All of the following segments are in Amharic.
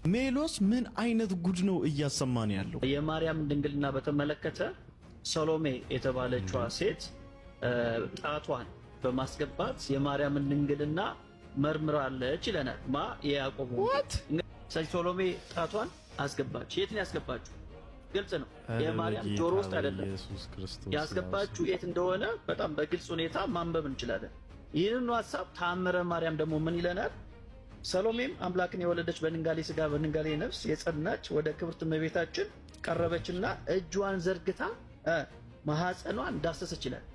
ሜሎስ ምን አይነት ጉድ ነው እያሰማን ያለው? የማርያም ድንግልና በተመለከተ ሰሎሜ የተባለችዋ ሴት ጣቷን በማስገባት የማርያምን ድንግልና መርምራለች ይለናል። የያዕቆብ ስለዚህ ሰሎሜ ጣቷን አስገባች። የት ነው ያስገባችሁ? ግልጽ ነው። የማርያም ጆሮ ውስጥ አይደለም ያስገባችሁ። የት እንደሆነ በጣም በግልጽ ሁኔታ ማንበብ እንችላለን። ይህንን ሐሳብ ተአምረ ማርያም ደግሞ ምን ይለናል? ሰሎሜም አምላክን የወለደች በድንጋሌ ሥጋ በድንጋሌ ነፍስ የጸናች ወደ ክብርት እመቤታችን ቀረበችና እጇን ዘርግታ ማኅፀኗን ዳሰሰች ይላል።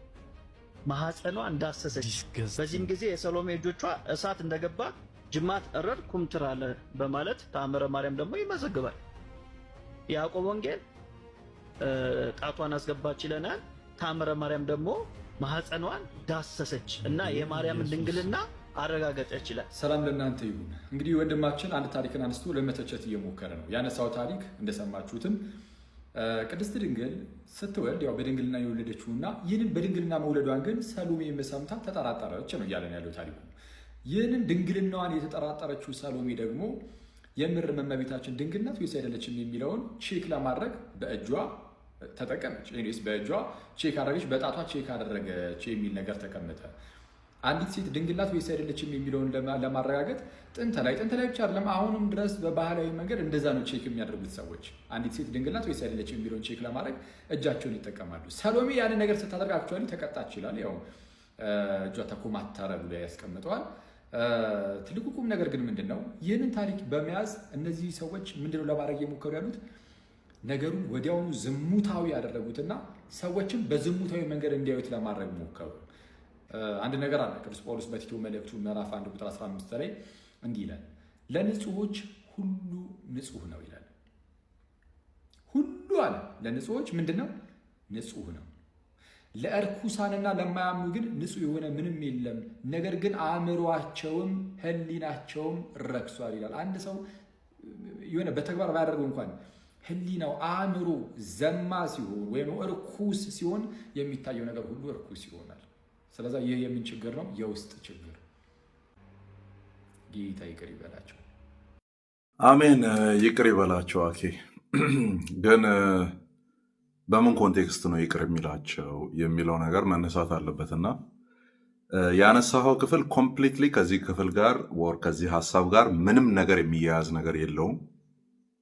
ማኅፀኗን ዳሰሰች። በዚህም ጊዜ የሰሎሜ እጆቿ እሳት እንደገባ ጅማት እረድ ኩምትር አለ በማለት ተአምረ ማርያም ደግሞ ይመዘግባል። ያዕቆብ ወንጌል ጣቷን አስገባች ይለናል። ተአምረ ማርያም ደግሞ ማኅፀኗን ዳሰሰች እና የማርያምን ድንግልና አረጋገጠች ይላል። ሰላም ለእናንተ ይሁን። እንግዲህ ወንድማችን አንድ ታሪክን አንስቶ ለመተቸት እየሞከረ ነው። ያነሳው ታሪክ እንደሰማችሁትም ቅድስት ድንግል ስትወልድ ያው በድንግልና የወለደችውና ይህንን በድንግልና መውለዷን ግን ሰሎሜ ሰምታ ተጠራጠረች ነው እያለን ያለው ታሪኩ። ይህንን ድንግልናዋን የተጠራጠረችው ሰሎሜ ደግሞ የምር እመቤታችን ድንግል ናት ወይስ አይደለችም የሚለውን ቼክ ለማድረግ በእጇ ተጠቀመች። በእጇ ቼክ አደረገች፣ በጣቷ ቼክ አደረገች የሚል ነገር ተቀመጠ። አንዲት ሴት ድንግል ናት ወይስ አይደለችም የሚለውን ለማረጋገጥ ጥንት ላይ ብቻ አይደለም አሁንም ድረስ በባህላዊ መንገድ እንደዛ ነው ቼክ የሚያደርጉት ሰዎች። አንዲት ሴት ድንግል ናት ወይስ አይደለችም የሚለውን ቼክ ለማድረግ እጃቸውን ይጠቀማሉ። ሰሎሜ ያንን ነገር ስታደርግ አክቹዋሊ ተቀጣች ይላል። ያው እጇ ተኮማተረ ብሎ ያስቀምጠዋል። ትልቁ ቁም ነገር ግን ምንድን ነው? ይህንን ታሪክ በመያዝ እነዚህ ሰዎች ምንድነው ለማድረግ የሞከሩ ያሉት? ነገሩን ወዲያውኑ ዝሙታዊ ያደረጉትና ሰዎችም በዝሙታዊ መንገድ እንዲያዩት ለማድረግ ሞከሩ። አንድ ነገር አለ። ቅዱስ ጳውሎስ በቲቶ መልእክቱ ምዕራፍ 1 ቁጥር 15 ላይ እንዲህ ይላል፣ ለንጹሖች ሁሉ ንጹህ ነው ይላል። ሁሉ አለ ለንጹሖች ምንድነው? ንጹህ ነው። ለእርኩሳንና ለማያምኑ ግን ንጹህ የሆነ ምንም የለም፣ ነገር ግን አእምሯቸውም ሕሊናቸውም ረክሷል ይላል። አንድ ሰው የሆነ በተግባር ባያደርገው እንኳን ሕሊናው አእምሮ ዘማ ሲሆን ወይም እርኩስ ሲሆን የሚታየው ነገር ሁሉ እርኩስ ይሆናል። ስለዚህ ይህ የምን ችግር ነው? የውስጥ ችግር። ጌታ ይቅር ይበላቸው። አሜን። ይቅር ይበላቸው። አኬ ግን በምን ኮንቴክስት ነው ይቅር የሚላቸው የሚለው ነገር መነሳት አለበትና ያነሳኸው ክፍል ኮምፕሊትሊ ከዚህ ክፍል ጋር ወር ከዚህ ሀሳብ ጋር ምንም ነገር የሚያያዝ ነገር የለውም።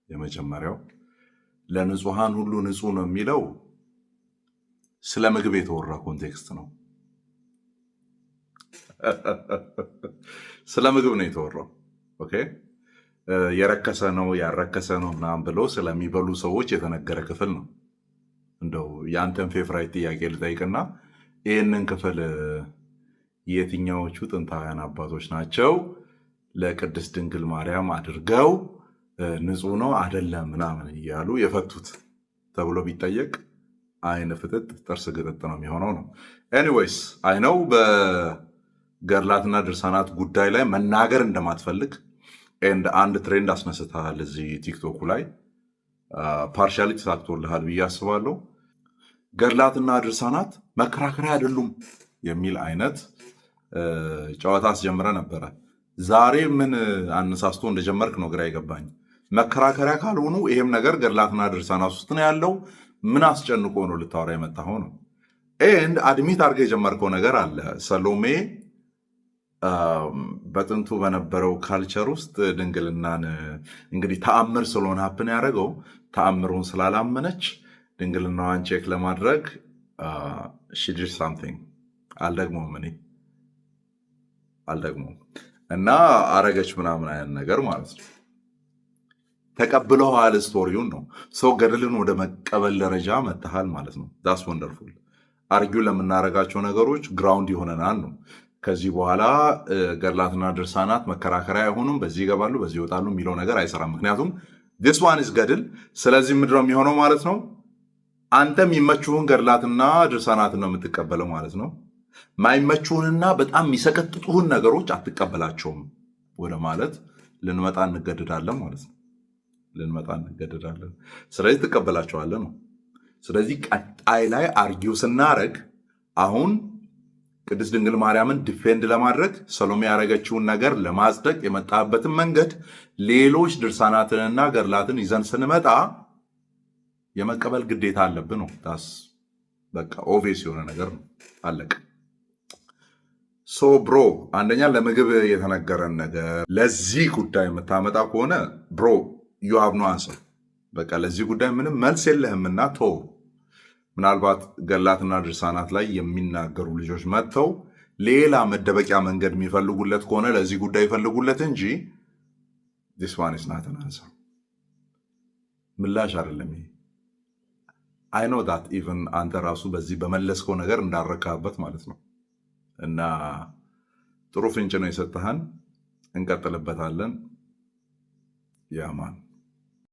የመጀመሪያው ለንጹሐን ሁሉ ንጹህ ነው የሚለው ስለ ምግብ የተወራ ኮንቴክስት ነው። ስለ ምግብ ነው የተወራው። ኦኬ የረከሰ ነው ያረከሰ ነው ምናምን ብሎ ስለሚበሉ ሰዎች የተነገረ ክፍል ነው። እንደው የአንተን ፌቨራይት ጥያቄ ልጠይቅና ይህንን ክፍል የትኛዎቹ ጥንታውያን አባቶች ናቸው ለቅድስት ድንግል ማርያም አድርገው ንጹህ ነው አይደለም ምናምን እያሉ የፈቱት ተብሎ ቢጠየቅ አይን ፍጥጥ ጥርስ ግጥጥ ነው የሚሆነው ነው። ኤኒዌይስ አይነው በገድላትና ድርሳናት ጉዳይ ላይ መናገር እንደማትፈልግ ኤንድ አንድ ትሬንድ አስነስተሃል እዚህ ቲክቶኩ ላይ ፓርሻሊ ተሳክቶልሃል ብዬ አስባለሁ። ገድላትና ድርሳናት መከራከሪያ አይደሉም የሚል አይነት ጨዋታ አስጀምረ ነበረ። ዛሬ ምን አነሳስቶ እንደጀመርክ ነው ግራ የገባኝ። መከራከሪያ ካልሆኑ ይሄም ነገር ገድላትና ድርሳናት ውስጥ ነው ያለው፣ ምን አስጨንቆ ነው ልታወራ የመጣኸው ነው። ኤንድ አድሚት አድርገህ የጀመርከው ነገር አለ። ሰሎሜ በጥንቱ በነበረው ካልቸር ውስጥ ድንግልናን እንግዲህ ተአምር ስለሆነ ሀፕን ያደረገው ተአምሩን ስላላመነች ድንግልናዋን ቼክ ለማድረግ she did something አልደግሞም እና አረገች ምናምን አይነት ነገር ማለት ነው። ተቀብለዋል። ስቶሪውን ነው ሰው ገድልን ወደ መቀበል ደረጃ መጥተሃል ማለት ነው። ዳስ ወንደርፉል። አርጊው ለምናደርጋቸው ነገሮች ግራውንድ ይሆነናል ነው። ከዚህ በኋላ ገድላትና ድርሳናት መከራከሪያ አይሆኑም፣ በዚህ ይገባሉ በዚህ ይወጣሉ የሚለው ነገር አይሰራም። ምክንያቱም this one is ገድል። ስለዚህ ምንድነው የሚሆነው ማለት ነው? አንተ የሚመችሁን ገድላትና ድርሳናትን ነው የምትቀበለው ማለት ነው። ማይመችሁንና በጣም የሚሰቀጥጡህን ነገሮች አትቀበላቸውም ወደ ማለት ልንመጣ እንገደዳለን ማለት ነው። ስለዚህ ትቀበላቸዋለህ ነው። ስለዚህ ቀጣይ ላይ አርጊው ስናረግ አሁን ቅድስት ድንግል ማርያምን ዲፌንድ ለማድረግ ሰሎሜ ያደረገችውን ነገር ለማጽደቅ የመጣበትን መንገድ ሌሎች ድርሳናትንና ገድላትን ይዘን ስንመጣ የመቀበል ግዴታ አለብን ነው። ታስ በቃ ኦቪየስ የሆነ ነገር ነው። አለቀ። ሶ ብሮ አንደኛ ለምግብ የተነገረን ነገር ለዚህ ጉዳይ የምታመጣ ከሆነ ብሮ ዩ ሃቭ ኖ አንሰር። በቃ ለዚህ ጉዳይ ምንም መልስ የለህምና ቶ ምናልባት ገድላትና ድርሳናት ላይ የሚናገሩ ልጆች መጥተው ሌላ መደበቂያ መንገድ የሚፈልጉለት ከሆነ ለዚህ ጉዳይ ይፈልጉለት እንጂ this one is not an answer። ምላሽ አይደለም ይሄ። I know that even አንተ ራሱ በዚህ በመለስከው ነገር እንዳረካበት ማለት ነው። እና ጥሩ ፍንጭ ነው የሰጠህን፣ እንቀጥልበታለን። ያማን